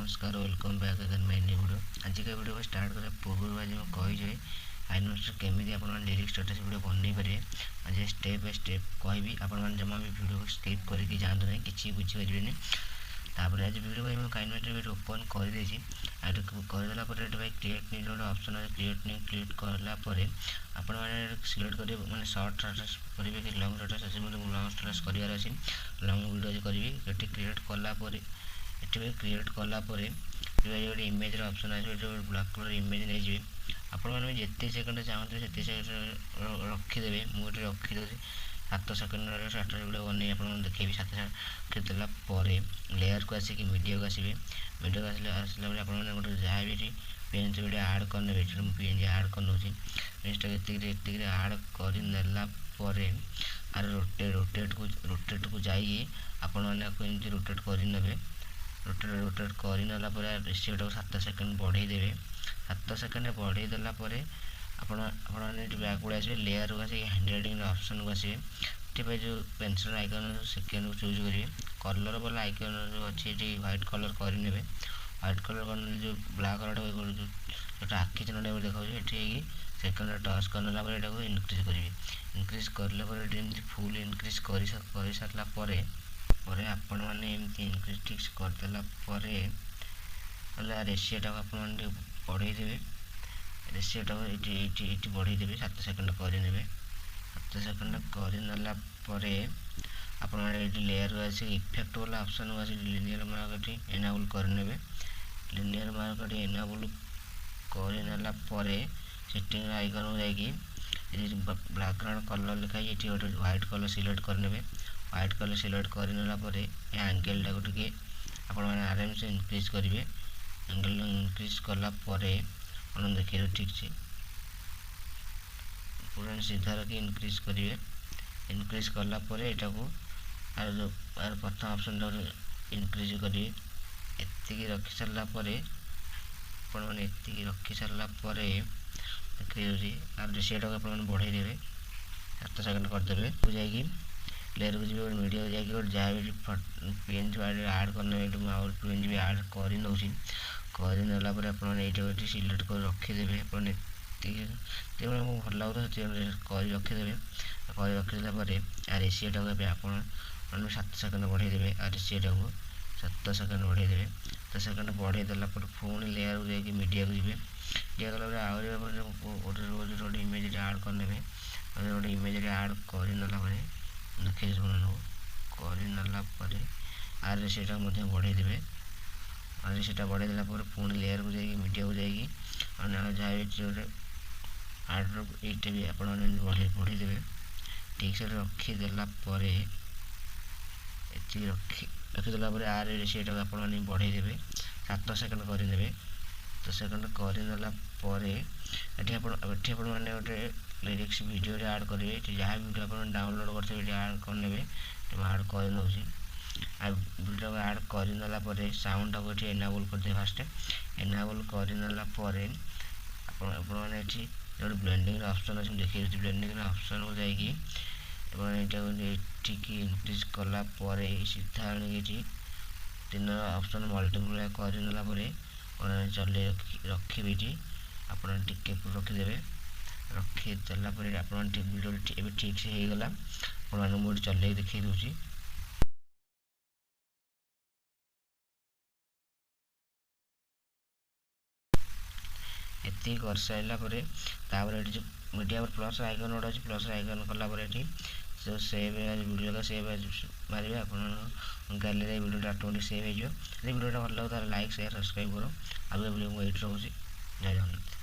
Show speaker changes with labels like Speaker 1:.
Speaker 1: नमस्कार welcome back again my new video. आज का वीडियो स्टार्ट करा पूर्व आज मैं कही काइनमास्टर केमी आप लिरिक्स स्टेटस वीडियो बनई पारे आज स्टेप बाय स्टेप कहि आपण जमा भी वीडियो को स्किप करके जातु ना कि बुझीपारे। तापर आज वीडियो को काइनमास्टर ओपन कर देछि करदेला भाई क्रिएट न्यू गोटे ऑप्शन है क्रिएट कलापर आपण मैंने सिलेक्ट करेंगे मैंने शॉर्ट स्टेटस करेंगे कि लॉन्ग स्टेटस अच्छे मतलब लॉन्ग स्टेटस करार अच्छी लॉन्ग वीडियो करी ये क्रिएट कलापर ये क्रिएट कलापर गोटे इमेज ऑप्शन आए ब्लैक कलर इमेज नहीं जी आपण मैंने जिते सेकेंड चाहते से रखीदे मुझे रखीदे 7 सेकेंड स्टार्ट वीडियो बन आप देखेबी 7 रखीदेलापर लेयर को आसिक मीडिया को आसवे मीडिया को आसला गोटे जहाँ भी पेज वीडियो आड कर पेज आड कर नौ पेजटा आड करदेलापर आर रोटेट को जाइए आपण मैंने रोटेट कर रोटेट कर रेशियो 7 सेकेंड बढ़ईदे 7 सेकेंड बढ़ईदेलापर आपने बैक गुड़े आसवे लेयर को आसिक हैंड राइटिंग ऑप्शन को आसवे ये जो पेंसिल आइकन सेकेंड को चूज करेंगे कलर वाला आइकन जो अच्छी व्हाइट कलर करे व्हाइट कलर कर जो ब्लैक कलर जो आखि चिन्ह देखा ये सेकेंड टच करने इनक्रीज करेंगे इनक्रीज करापर फुल इनक्रीज कर सारापर आपण मैंने इनक्रीज ठीक करदेलापर रेशियोटा आपने बढ़ईदे रेशियोटा ये बढ़ईदे 7 सेकेंड करे 7 सेकेंड करनेलापर आपण लेयर को आसिक इफेक्ट वाला ऑप्शन को आसिक लिनियर मार्क एनाबल करने लिनियर मार्क एनाबल करनेलापर सेटिंग आइकन को जाकि बैकग्राउंड कलर लिखाई ये गोटे व्हाइट कलर सिलेक्ट करने व्हाइट कलर सिलेक्ट करनेलापर एंगल टाक टे आराम से इनक्रीज करेंगे एंगल इनक्रीज कलापर देखिए ठीक से पूरा सीधा रखी इनक्रीज करेंगे इनक्रीज कलापर यहाँ को जो प्रथम ऑप्शन इनक्रीज करेंगे ये रखी सारापर आपने रखी सारापर देखिए आर रेशियोटा को आप बढ़ईदे 7 सेकेंड करदे जाकि लेयर को जी मीडिया को जाकि जहाँ भी पेज आड करने पेज भी आड कर करनेलापर आपटे सिलेक्ट कर रखीदे आपने भल लगे कर रखीदे कर रखीदेलापर आ रेशियोटा को आप 7 सेकेंड बढ़ईदे आ रेशियोटा को 7 सेकेंड बढ़ईदे 7 सेकेंड बढ़ईदेलापर पुणी लेयर को जाकि मीडिया को जी मीडिया कला आगे गोटे इमेज आड करने गोटे इमेज आड करनेलापर देखिए करनेलापर आर रेशियोटा बढ़ईदे आर रेशियोटा बढ़ईदेलापर पुणी लेयर को जाकि मीडिया को जाकि जहाँ भी गोटे आड ये भी आप बढ़ईदे ठीक से रखीदेलापर रखीदेलापर आर रेशियोटा को आप बढ़ईदे 7 सेकेंड करदे 7 सेकेंड करदेलापर ये मैंने गोटे लिरिक्स वीडियो आड करेंगे जहाँ वीडियो आप डाउनलोड करते आड करने आड कर नौ वीडियो को आड करदेलापर साउंड को ये एनाबल करदे फास्ट एनाबल करदेलापर आपने जो ब्लेंडिंग ऑप्शन अच्छे देखिए ब्लेंडिंग ऑप्शन को जाकि इनक्रीज कलापर सीधा आनिकी 3 ऑप्शन मल्टीप्लाई करदेलापर चल रखी आप रखीदे रखीदेलापर आप वीडियो ठीक से हो गला आप मुझे चल देखी दूसरी ये कर सारापर जो मीडिया पर प्लस आइकन गोटे अच्छी प्लस आइकन कलापर ये जो सेव वीडियो का सेव मारे आप गैलरी वीडियो ऑटोमेटिक सेव हो वीडियो भल लगे लाइक शेयर सब्सक्राइब करो आगे वीडियो को ये रोचे जय जगन्नाथ।